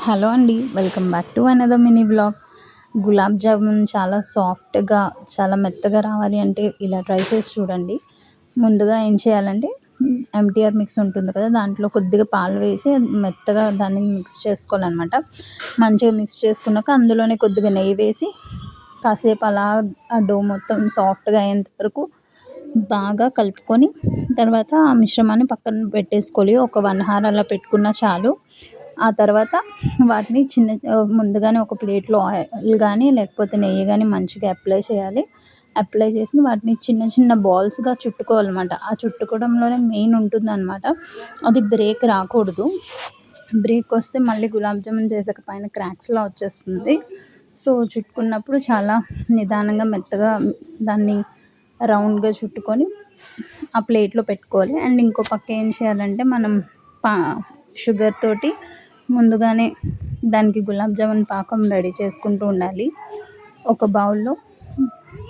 Hello అండి. Welcome back to another mini vlog. Gulab jamun చాలా సాఫ్ట్‌గా, చాలా మెత్తగా రావాలి అంటే ఇలా ట్రై చేసి చూడండి. ముందుగా ఏం చేయాలంటే ఎంటీఆర్ మిక్స్ ఉంటుంది కదా! దాంట్లో కొద్దిగా పాలు వేసి మెత్తగా దాన్ని మిక్స్ చేసుకోవాలనమాట. మంచిగా మిక్స్ చేసుకున్నాక అందులోనే కొద్దిగా నెయ్యి వేసి కాసేపు అలా ఆ డో మొత్తం సాఫ్ట్‌గా అయ్యేంత వరకు బాగా కలుపుకొని తర్వాత ఆ మిశ్రమాన్ని పక్కన పెట్టేసుకోవాలి. ఒక 1 హార్ అలా పెట్టుకున్నా చాలు. ఆ తర్వాత వాటిని ముందుగానే ఒక ప్లేట్‌లో ఆయిల్ గానీ, లేకపోతే నెయ్యి గానీ మంచిగా అప్లై చేయాలి. అప్లై చేసి వాటిని చిన్న చిన్న బాల్స్‌గా చుట్టుకోవాలనమాట. ఆ చుట్టుకోవడంలోనే మెయిన్ ఉంటుందనమాట. అది బ్రేక్ రాకూడదు. బ్రేక్ వస్తే మళ్ళీ గులాబ్ జామున్ చేసాక పైన క్రాక్స్‌లా వచ్చేస్తుంది. సో, చుట్టుకున్నప్పుడు చాలా నిదానంగా మెత్తగా దాన్ని రౌండ్‌గా చుట్టుకొని ఆ ప్లేట్‌లో పెట్టుకోవాలి. అండ్ ఇంకో పక్క ఏం చేయాలంటే మనం పా షుగర్ తోటి ముందుగానే దానికి గులాబ్ జామున్ పాకం రెడీ చేసుకుంటూ ఉండాలి. ఒక బౌల్‌లో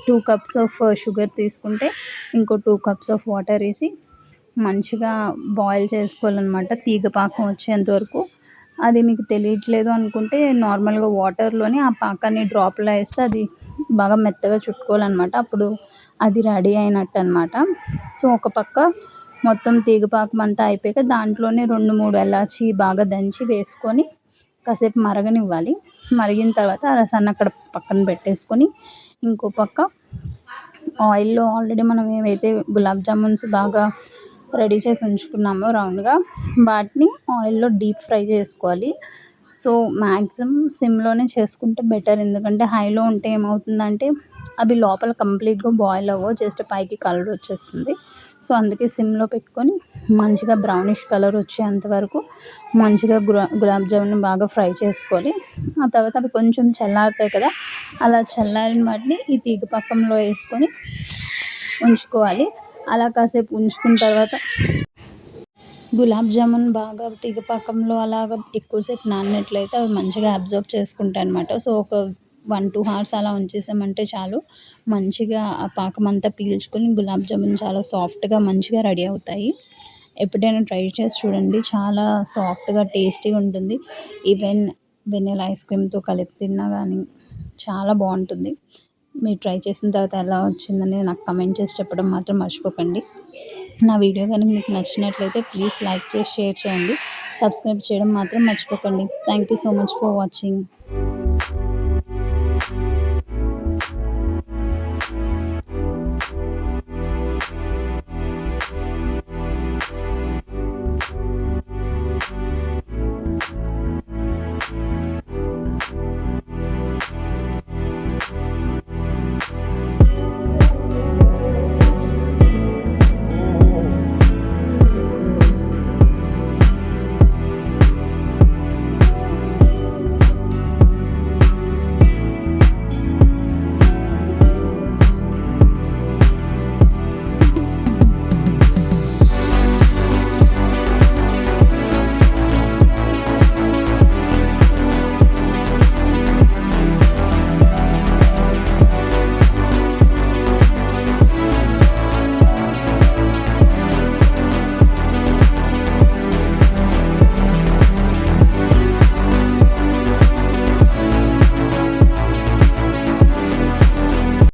2 కప్స్ ఆఫ్ షుగర్ తీసుకుంటే ఇంకో 2 కప్స్ ఆఫ్ వాటర్ ఏసి మంచిగా బాయిల్ చేసుకోవాలనమాట. తీగ పాకం వచ్చేంత వరకు. అది మీకు తెలియట్లేదు అనుకుంటే నార్మల్‌గా వాటర్‌లోనే ఆ పాకాన్ని డ్రాప్‌లా ఏస్తే అది బాగా మెత్తగా చుట్టుకోవాలనమాట. అప్పుడు అది రెడీ అయినట్టనమాట. సో, ఒక పక్క మొత్తం తీగ పాకం అంతా అయిపోయాక దాంట్లోనే 2, 3 ఎలాచీ బాగా దంచి వేసుకొని కాసేపు మరగనివ్వాలి. మరిగిన తర్వాత ఆ రసాన్ని అక్కడ పక్కన పెట్టేసుకొని ఇంకో పక్క ఆయిల్‌లో ఆల్రెడీ మనం ఏవైతే గులాబ్ జామున్స్ బాగా రెడీ చేసి ఉంచుకున్నామో రౌండ్‌గా వాటిని ఆయిల్‌లో డీప్ ఫ్రై చేసుకోవాలి. సో, మ్యాక్సిమం సిమ్‌లోనే చేసుకుంటే బెటర్. ఎందుకంటే హైలో ఉంటే ఏమవుతుందంటే అవి లోపల కంప్లీట్‌గా బాయిల్ అవ్వవు. జస్ట్ పైకి కలర్ వచ్చేస్తుంది. సో, అందుకే సిమ్‌లో పెట్టుకొని మంచిగా బ్రౌనిష్ కలర్ వచ్చేంత వరకు మంచిగా గులాబ్ జామున్ బాగా ఫ్రై చేసుకోవాలి. ఆ తర్వాత అవి కొంచెం చల్లారుతాయి కదా! అలా చల్లారిన వాటిని ఈ తీగ పాకంలో వేసుకొని ఉంచుకోవాలి. అలా కాసేపు ఉంచుకున్న తర్వాత గులాబ్ జామున్ బాగా తీగ పాకంలో అలాగా ఎక్కువసేపు నానినట్లయితే అవి మంచిగా అబ్జర్వ్ చేసుకుంటాయనమాట. సో, ఒక 1, 2 హార్స్ అలా ఉంచేసామంటే చాలు. మంచిగా ఆ పాకం అంతా పీల్చుకొని గులాబ్ జామున్ చాలా సాఫ్ట్‌గా మంచిగా రెడీ అవుతాయి. ఎప్పుడైనా ట్రై చేసి చూడండి. చాలా సాఫ్ట్‌గా టేస్టీగా ఉంటుంది. ఈవెన్ వెనిల్లా ఐస్ క్రీమ్‌తో కలిపి తిన్నా గానీ చాలా బావుంటుంది. మీరు ట్రై చేసిన తర్వాత ఎలా వచ్చిందనేది నాకు కామెంట్ చేసి చెప్పడం మాత్రం మర్చిపోకండి. నా వీడియో గనుక మీకు నచ్చినట్లయితే ప్లీజ్ లైక్ చేసి, షేర్ చేయండి. సబ్స్క్రైబ్ చేయడం మాత్రం మర్చిపోకండి. Thank you so much for watching.